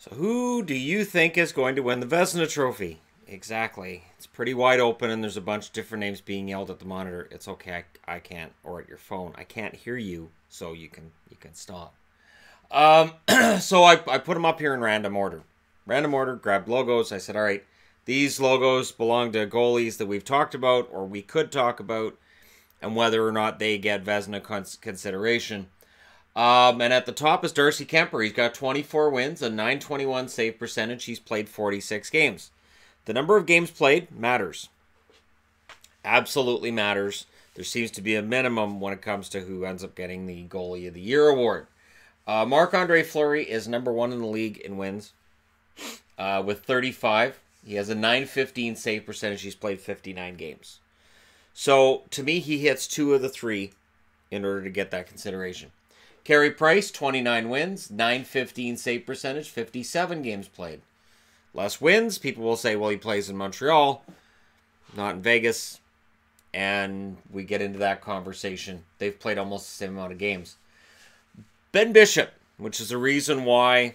So who do you think is going to win the Vezina Trophy? Exactly. It's pretty wide open, and there's a bunch of different names being yelled at the monitor. It's okay. I can't, or at your phone. I can't hear you, so you can stop. So I put them up here in random order. Random order, grabbed logos. I said, all right, these logos belong to goalies that we've talked about, or we could talk about, and whether or not they get Vezina consideration. And at the top is Darcy Kemper. He's got 24 wins, a .921 save percentage. He's played 46 games. The number of games played matters. Absolutely matters. There seems to be a minimum when it comes to who ends up getting the Goalie of the Year award. Marc-Andre Fleury is number 1 in the league in wins with 35. He has a .915 save percentage. He's played 59 games. So, to me, he hits 2 of the 3 in order to get that consideration. Carey Price, 29 wins, .915 save percentage, 57 games played. Less wins, people will say, well, he plays in Montreal, not in Vegas, and we get into that conversation. They've played almost the same amount of games. Ben Bishop, which is the reason why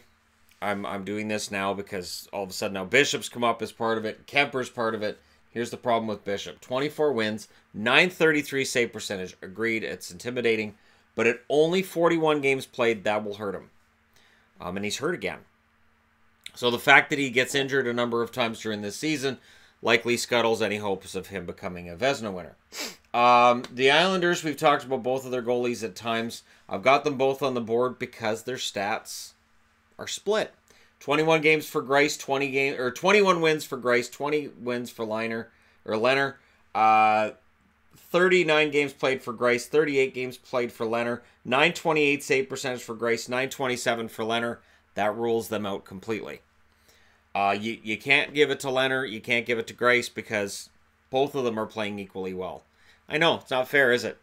I'm doing this now, because all of a sudden now Bishop's come up as part of it, Kemper's part of it. Here's the problem with Bishop. 24 wins, .933 save percentage. Agreed, it's intimidating. But at only 41 games played, that will hurt him. And he's hurt again. So the fact that he gets injured a number of times during this season likely scuttles any hopes of him becoming a Vezina winner. The Islanders, we've talked about both of their goalies at times. I've got them both on the board because their stats are split. 21 games for Greiss, 21 wins for Greiss, 20 wins for Leonard. 39 games played for Greiss, 38 games played for Leonard, .928 save percentage for Greiss, .927 for Leonard. That rules them out completely. You can't give it to Leonard, you can't give it to Greiss because both of them are playing equally well. I know, it's not fair, is it?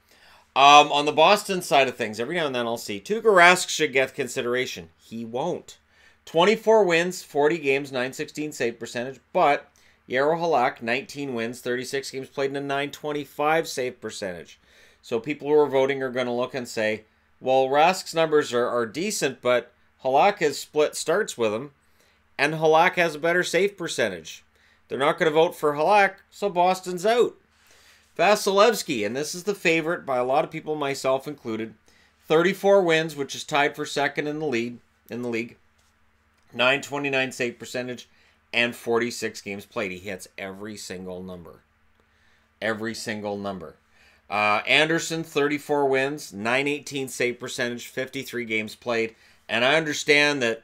On the Boston side of things, every now and then I'll see Tuukka Rask should get consideration. He won't. 24 wins, 40 games, .916 save percentage, but Jaro Halak, 19 wins, 36 games played, and a .925 save percentage. So people who are voting are going to look and say, well, Rask's numbers are decent, but Halak has split starts with him, and Halak has a better save percentage. They're not going to vote for Halak, so Boston's out. Vasilevsky, and this is the favorite by a lot of people, myself included, 34 wins, which is tied for second in the league, .929 save percentage, and 46 games played. He hits every single number. Every single number. Anderson, 34 wins, .918 save percentage, 53 games played. And I understand that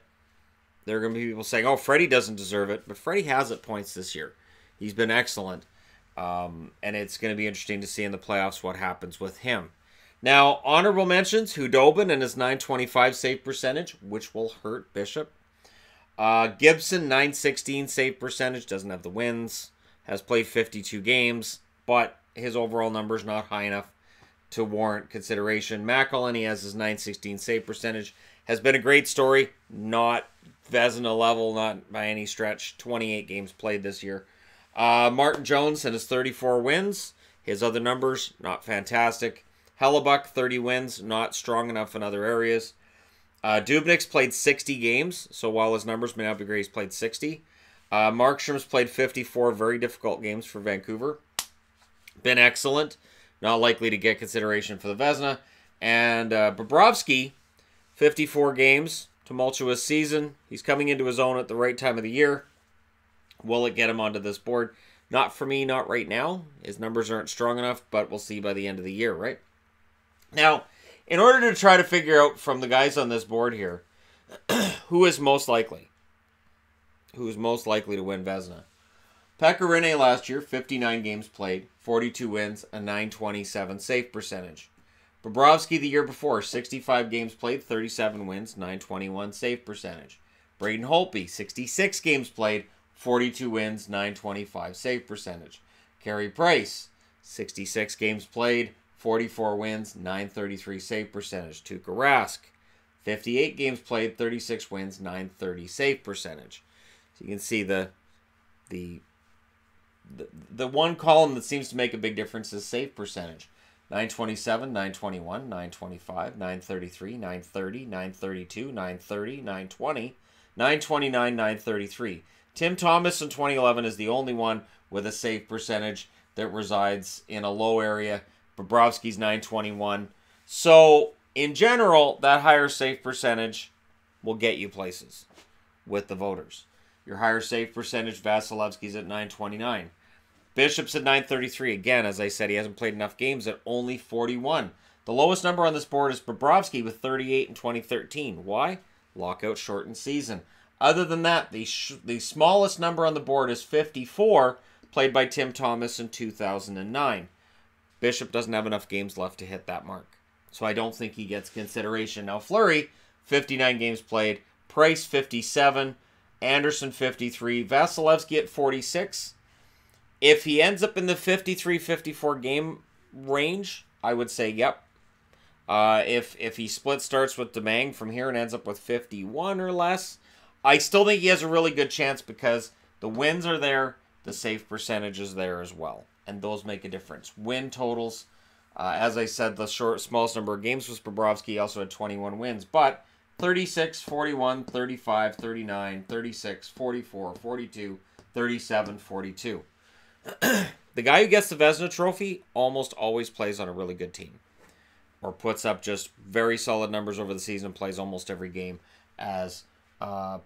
there are going to be people saying, oh, Freddie doesn't deserve it. But Freddie has at points this year. He's been excellent. And it's going to be interesting to see in the playoffs what happens with him. Now, honorable mentions, Hudobin and his .925 save percentage, which will hurt Bishop. Gibson, .916 save percentage, doesn't have the wins, has played 52 games, but his overall number is not high enough to warrant consideration. McElhinney, he has his .916 save percentage, has been a great story, not Vezina level, not by any stretch, 28 games played this year. Martin Jones and his 34 wins, his other numbers, not fantastic. Hellebuck, 30 wins, not strong enough in other areas. Dubnyk's played 60 games, so while his numbers may not be great, he's played 60. Markstrom's played 54 very difficult games for Vancouver. Been excellent. Not likely to get consideration for the Vezina. And Bobrovsky, 54 games, tumultuous season. He's coming into his own at the right time of the year. Will it get him onto this board? Not for me, not right now. His numbers aren't strong enough, but we'll see by the end of the year, right? Now, in order to try to figure out from the guys on this board here, who is most likely? Who is most likely to win Vezina? Pekka Rinne last year, 59 games played, 42 wins, a .927 save percentage. Bobrovsky the year before, 65 games played, 37 wins, .921 save percentage. Braden Holtby, 66 games played, 42 wins, .925 save percentage. Carey Price, 66 games played, 44 wins, .933 save percentage. Tuukka Rask, 58 games played, 36 wins, .930 save percentage. So you can see the one column that seems to make a big difference is save percentage. .927, .921, .925, .933, .930, .932, .930, .920, 929, 933. Tim Thomas in 2011 is the only one with a save percentage that resides in a low area. Bobrovsky's 921. So, in general, that higher save percentage will get you places with the voters. Your higher save percentage, Vasilevsky's at 929. Bishop's at 933. Again, as I said, he hasn't played enough games at only 41. The lowest number on this board is Bobrovsky with 38 in 2013. Why? Lockout shortened season. Other than that, the smallest number on the board is 54, played by Tim Thomas in 2009. Bishop doesn't have enough games left to hit that mark, so I don't think he gets consideration. Now, Fleury, 59 games played. Price, 57. Anderson, 53. Vasilevsky at 46. If he ends up in the 53-54 game range, I would say yep. If he split starts with Domingue from here and ends up with 51 or less, I still think he has a really good chance because the wins are there, the save percentage is there as well, and those make a difference. Win totals, as I said, the smallest number of games was Bobrovsky. He also had 21 wins, but 36, 41, 35, 39, 36, 44, 42, 37, 42. The guy who gets the Vezina trophy almost always plays on a really good team, or puts up just very solid numbers over the season and plays almost every game, as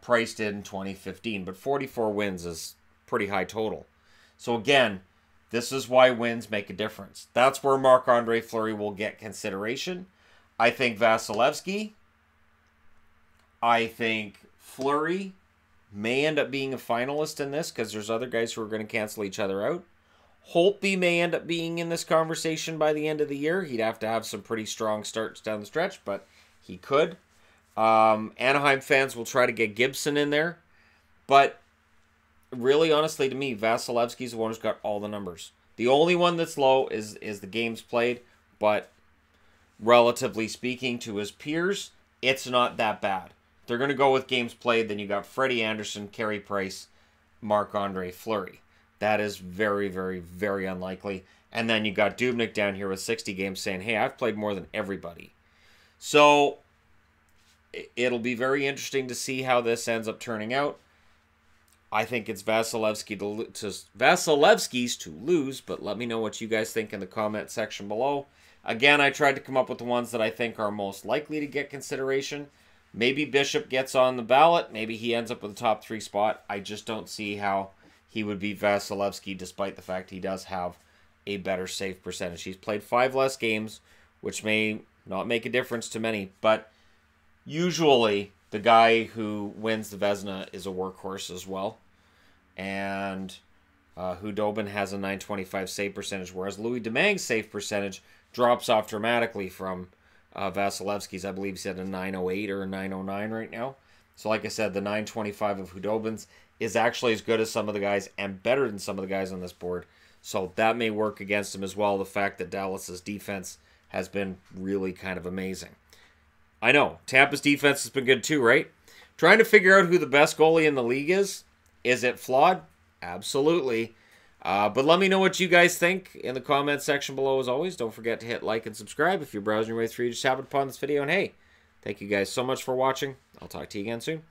Price did in 2015. But 44 wins is pretty high total. So again, this is why wins make a difference. That's where Marc-Andre Fleury will get consideration. I think Vasilevsky, I think Fleury may end up being a finalist in this because there's other guys who are going to cancel each other out. Holtby may end up being in this conversation by the end of the year. He'd have to have some pretty strong starts down the stretch, but he could. Anaheim fans will try to get Gibson in there. But really, honestly, to me, Vasilevsky's the one who's got all the numbers. The only one that's low is the games played, but relatively speaking to his peers, it's not that bad. They're going to go with games played, then you got Freddie Anderson, Carey Price, Marc-Andre Fleury. That is very, very, very unlikely. And then you got Dubnyk down here with 60 games saying, hey, I've played more than everybody. So it'll be very interesting to see how this ends up turning out. I think it's Vasilevsky's to lose, but let me know what you guys think in the comment section below. Again, I tried to come up with the ones that I think are most likely to get consideration. Maybe Bishop gets on the ballot. Maybe he ends up with a top 3 spot. I just don't see how he would beat Vasilevsky, despite the fact he does have a better save percentage. He's played 5 less games, which may not make a difference to many, but usually the guy who wins the Vezina is a workhorse as well. And Hudobin has a 925 save percentage, whereas Louis Domingue's save percentage drops off dramatically from Vasilevsky's. I believe he's at a 908 or a 909 right now. So like I said, the 925 of Hudobin's is actually as good as some of the guys and better than some of the guys on this board. So that may work against him as well, the fact that Dallas's defense has been really kind of amazing. I know, Tampa's defense has been good too, right? Trying to figure out who the best goalie in the league is. Is it flawed? Absolutely. But let me know what you guys think in the comment section below as always. Don't forget to hit like and subscribe if you're browsing your way through. You just happened upon this video. And hey, thank you guys so much for watching. I'll talk to you again soon.